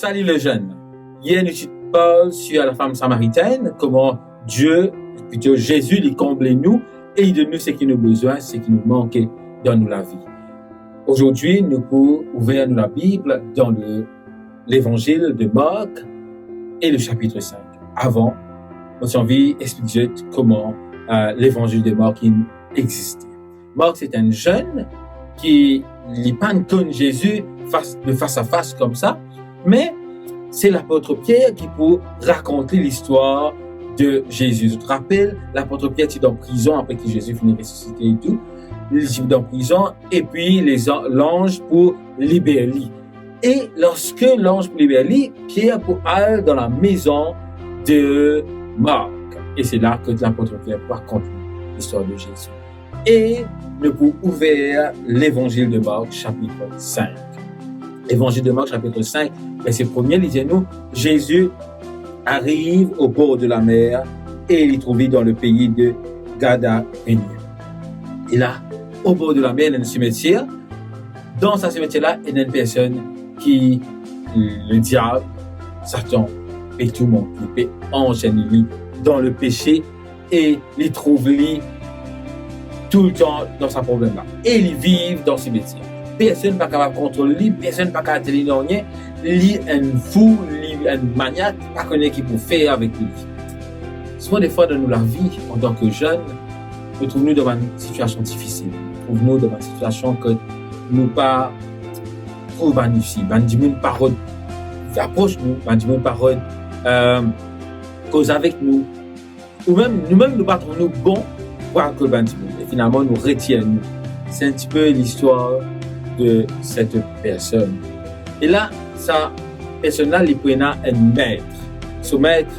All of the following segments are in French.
Salut le jeune. Hier, nous parlons sur la femme samaritaine, comment plutôt Jésus, il comble nous et il donne nous ce qui nous besoin, ce qui nous manque dans la vie. Aujourd'hui, nous pouvons ouvrir la Bible dans l'évangile de Marc et le chapitre 5. Avant, j'ai envie d'expliquer comment l'évangile de Marc existait. Marc, c'est un jeune qui n'est pas connu Jésus de face à face comme ça, mais c'est l'apôtre Pierre qui peut raconter l'histoire de Jésus. Je te rappelle, l'apôtre Pierre était en prison après que Jésus finit ressuscité et tout. Il est dans prison et puis l'ange pour libérer lui. Et lorsque l'ange pour libérer lui, Pierre peut aller dans la maison de Marc. Et c'est là que l'apôtre Pierre raconte l'histoire de Jésus. Et nous pouvons ouvrir l'évangile de Marc, chapitre 5. L'évangile de Marc, chapitre 5, verset 1er, il dit nous, Jésus arrive au bord de la mer et il est trouvé dans le pays de Gadarène. Et là, au bord de la mer, il y a un cimetière. Dans ce cimetière-là, il y a une personne qui, le diable, Satan, et tout le monde, il peut enchaîner lui dans le péché et il trouve lui tout le temps dans sa problème-là. Et ils vivent dans ce cimetière. Personne n'est pas capable de contrôler lui, personne n'est pas capable de dire rien. Lui est un fou, lui est un maniaque, pas connaître qui peut faire avec lui. Souvent, des fois, dans la vie, en tant que jeunes, nous trouvons dans une situation difficile. Nous trouvons dans une situation que nous pas trouvons ici. Nous parole approche nous, nous parole cause avec nous. Ou même nous-mêmes, nous pas nous bons pour que et finalement, nous retirons. C'est un petit peu l'histoire de cette personne. Et là, cette personne-là, il prend un maître. Ce maître,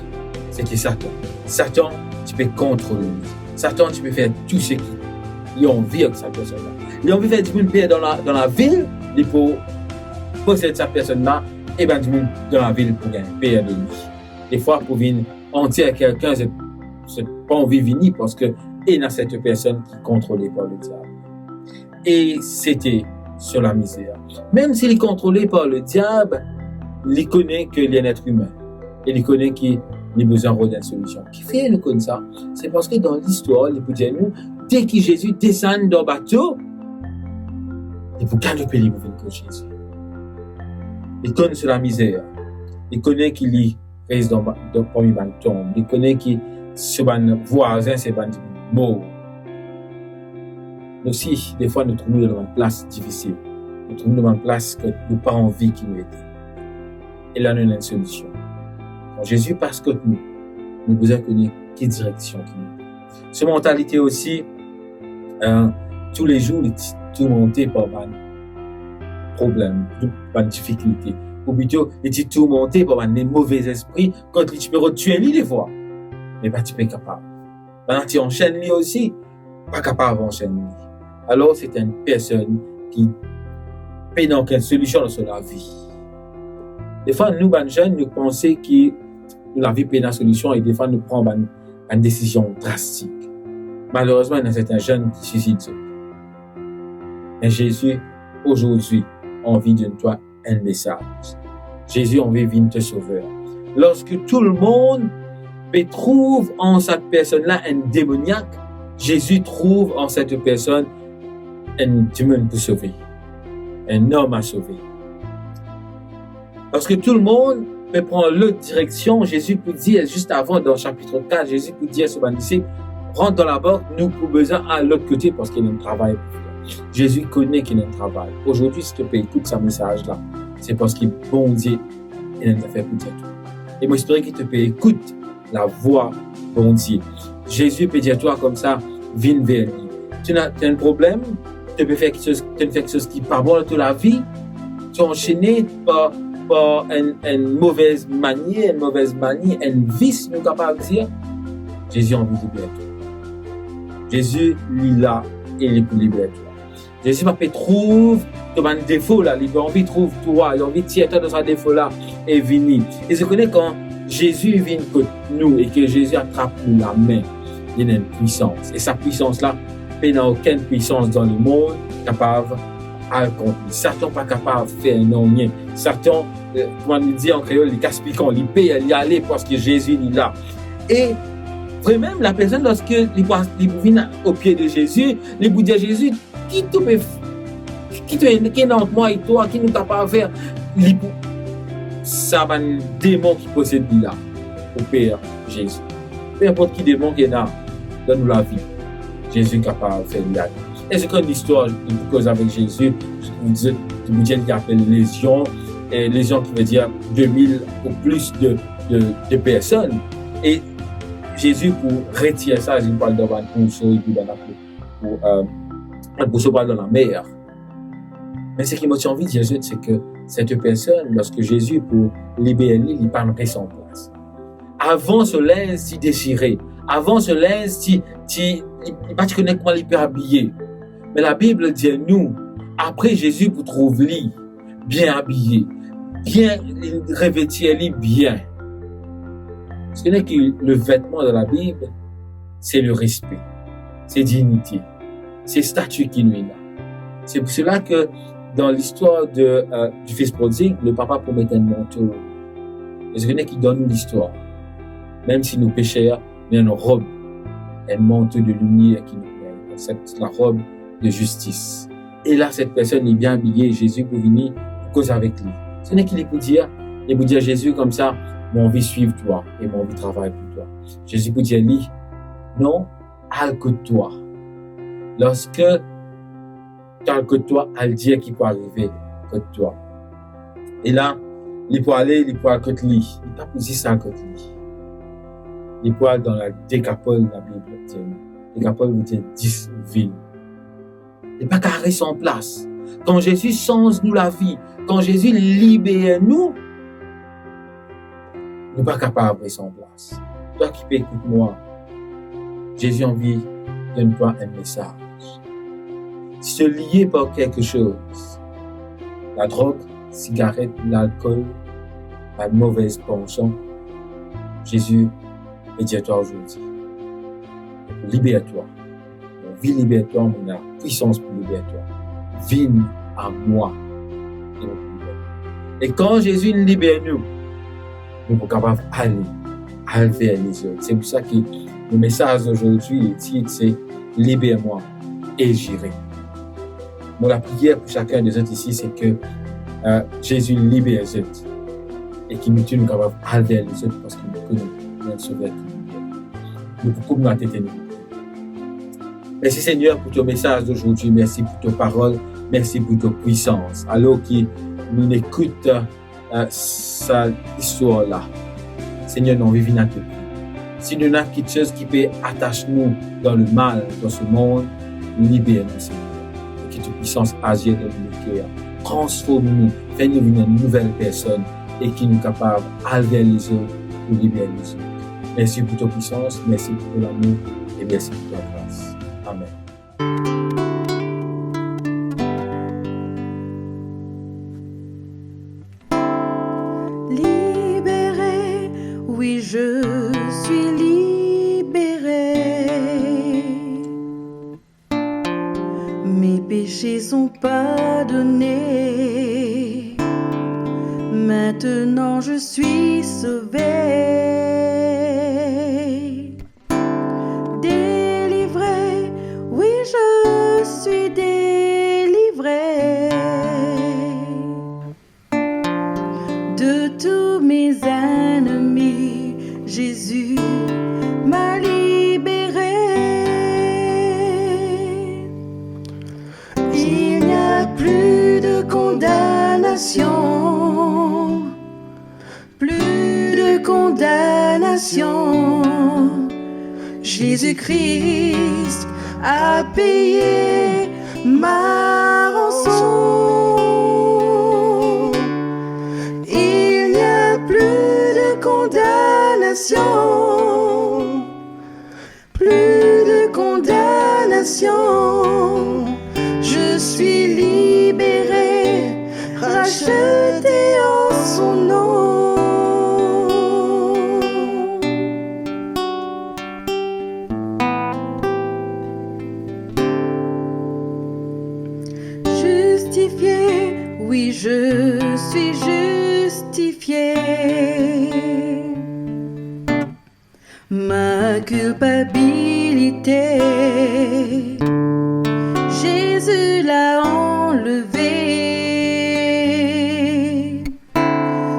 c'est qui Satan. Satan, tu peux contrôler. Satan, tu peux faire tout ce qu'il a envie avec cette personne-là. Il a envie de faire du monde paix dans la ville, il faut posséder cette personne-là, et bien du monde dans la ville pour gagner paix de lui. Des fois, pour venir entier quelqu'un, c'est pas envie de venir parce que il y a cette personne qui est contrôlée par le diable. Et c'était sur la misère. Même s'il est contrôlé par le diable, il connaît qu'il est un être humain. Et il connaît qu'il a besoin d'une solution. Qui fait le connaît ça? C'est parce que dans l'histoire, il peut dire nous, dès que Jésus descend dans le bateau, il peut gagner le pays pour venir que Jésus. Il connaît sur la misère. Il connaît qu'il reste dans le premier tombe. Il connaît qu'il se voisin, c'est un mort. Nous aussi, des fois, nous trouvons dans une place difficile. Nous trouvons dans une place que nous n'avons pas envie qu'il nous aide. Et là, nous avons une solution. Quand Jésus passe contre nous, nous devons connaître quelle direction qu'il nous donne. Cette mentalité aussi, tous les jours, il est tourmenté par un problème, par une difficulté. Ou plutôt, il est tourmenté par un mauvais esprit quand tu peux retuer lui des fois. Mais pas tu peux capable. Maintenant, tu enchaînes lui aussi, pas capable d'enchaîner lui. Alors, c'est une personne qui paye dans une solution dans la vie. Des fois, nous, les jeunes, nous pensons que la vie paye dans la solution et des fois, nous prenons une décision drastique. Malheureusement, il y a certains jeunes qui suicident. Mais Jésus, aujourd'hui, a envie de toi un message. Jésus a envie de venir te sauver. Lorsque tout le monde trouve en cette personne-là un démoniaque, Jésus trouve en cette personne un démon pour sauver, un homme à sauver. Parce que tout le monde peut prendre l'autre direction, Jésus peut dire, juste avant, dans le chapitre 4, Jésus peut dire à son disciple, rentre dans la barque, nous avons besoin à l'autre côté parce qu'il y a un travail pour faire. Jésus connaît qu'il y a un travail. Aujourd'hui, si tu peux écouter ce message-là, c'est parce qu'il est bon Dieu, il a une affaire pour dire tout. Et moi, j'espère qu'il te peut écouter la voix bon Dieu. Jésus peut dire à toi comme ça, viens vers lui. Tu as un problème, tu peux faire quelque chose qui n'est pas bon dans toute la vie, tu es enchaîné par une mauvaise manière, un vice, nous capables de dire, Jésus a envie de libérer toi. Jésus, lui, là, il est pour libérer toi. Jésus va trouve ton défaut là, il a envie de trouver toi, il a envie de tirer dans ce défaut là et venir. Et je connais quand Jésus vient contre nous et que Jésus attrape nous la main, il y a une puissance. Et sa puissance là, il n'y a aucune puissance dans le monde capable à accomplir. Satan n'est pas capable de faire non rien. Satan comment on dit en créole, les casse-piquants, les paye, il y aller parce que Jésus est là. Et vraiment, la personne, lorsque il vient au pied de Jésus, il vous dit à Jésus, qui est dans moi et toi, qui nous t'a pas à faire, ça va un démon qui possède là, au Père Jésus. Peu importe qui démon qui est là, donne-nous la vie. Jésus est capable de faire là. Et c'est comme l'histoire de cause avec Jésus, vous dites qu'il appelle légion, et légion qui veut dire 2000 ou plus de personnes. Et Jésus, pour retirer ça, il parle dans un pousseau, il parle un pousseau dans la mer. Mais ce qui m'a envie de dire, c'est que cette personne, lorsque Jésus, pour libérer lui, il prendrait son place. Avant ce linge, il déchirait. Avant ce linge, tu connais comment il peut habiller. Mais la Bible dit à nous, après Jésus, vous trouvez lui bien habillé, bien revêtir lui bien. Ce n'est que le vêtement de la Bible, c'est le respect, c'est dignité, c'est statut qui nous est là. C'est pour cela que dans l'histoire du fils prodigue, le papa promet un manteau. Et ce n'est qui donne nous l'histoire. Même si nous péchons, il y a une robe, un manteau de lumière qui nous plaît. C'est la robe de justice. Et là, cette personne est bien habillée. Jésus peut venir causer avec lui. Ce n'est qu'il peut dire Jésus comme ça, mon envie suivre toi et mon envie travailler pour toi. Jésus peut dire lui, non, alcote-toi. Lorsque tu alcote-toi, elle dit qu'il peut arriver que toi. Et là, il peut aller, il peut alcote lui. Il peut poser ça alcote lui. Il peut aller dans la décapole de la Bible. Décapole veut dire 10 villes. Il pas carré son place. Quand Jésus change nous la vie, quand Jésus libère nous, nous pas capable de son place. Toi qui peux écouter moi, Jésus a envie de donner toi un message. Si tu es lié par quelque chose, la drogue, la cigarette, l'alcool, la mauvaise pension, Jésus veut dire à toi aujourd'hui, libère-toi. Vie libère-toi, on a puissance pour libérer-toi. Viens à moi. Et quand Jésus nous libère nous sommes capables d'aller vers les autres. C'est pour ça que le message d'aujourd'hui c'est libère-moi et j'irai. Bon, la prière pour chacun des autres ici, c'est que Jésus libère les autres et qu'il nous tue nous capables d'aller vers les autres parce que nous connaissons notre sauveur qui nous libère. Nous pouvons nous tête. Merci Seigneur pour ton message d'aujourd'hui. Merci pour ta parole. Merci pour ta puissance. Alors que nous écoutons cette histoire-là. Seigneur, nous vivons à te prier. Si nous avons quelque chose qui peut attacher nous dans le mal, dans ce monde, libère-nous, Seigneur. Et que ta puissance agisse dans nos cœurs. Transforme-nous. Fais-nous une nouvelle personne et qui nous est capable d'aller vers les autres pour libérer les autres. Merci pour ta puissance. Merci pour ton amour. Et merci pour ta grâce. Amen. Libéré, oui, je suis libéré. Mes péchés sont pardonnés. Maintenant je suis sauvé. Je suis délivré de tous mes ennemis. Jésus m'a libéré. Il n'y a plus de condamnation, plus de condamnation. Jésus-Christ a payé ma rançon. Il n'y a plus de condamnation, plus de condamnation. Je suis libéré, racheté en son nom. Oui, je suis justifié. justifié. Ma culpabilité, Jésus l'a enlevé.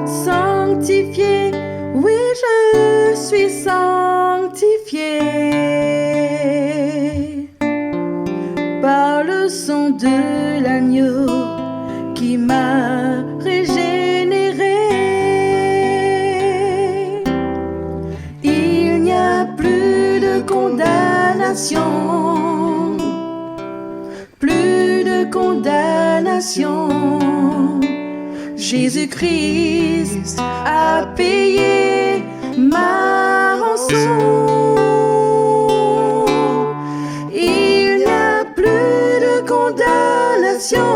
Sanctifié, oui, je suis sanctifié par le sang de l'agneau qui m'a régénéré. Il n'y a plus de condamnation, plus de condamnation. Jésus-Christ a payé ma rançon. Il n'y a plus de condamnation,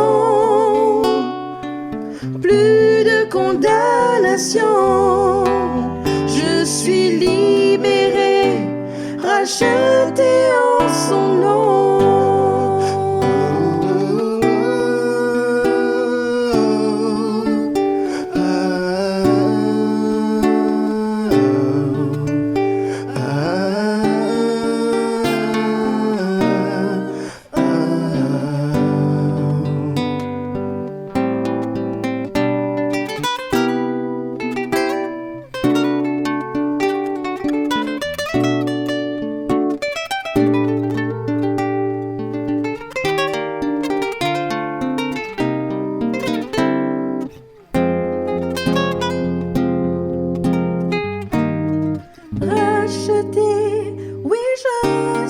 plus de condamnation. Je suis libéré, racheté en son nom. Racheté, oui, je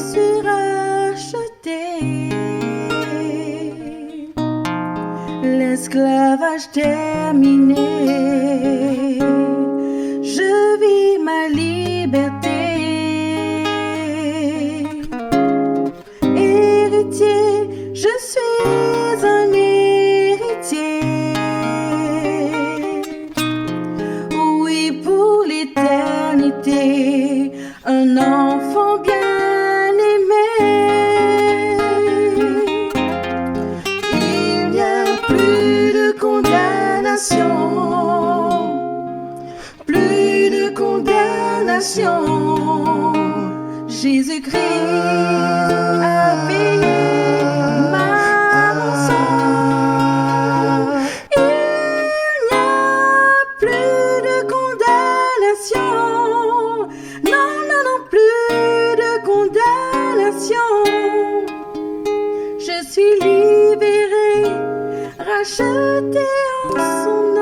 suis racheté. L'esclavage terminé, je vis ma liberté. Héritier, je suis un héritier. Oui, pour l'éternité, un enfant bien-aimé. Il n'y a plus de condamnation, plus de condamnation. Jésus-Christ a payé ma rançon. Il n'y a plus de condamnation. Non, non, non, plus de condamnation. Je suis libéré, racheté en son nom.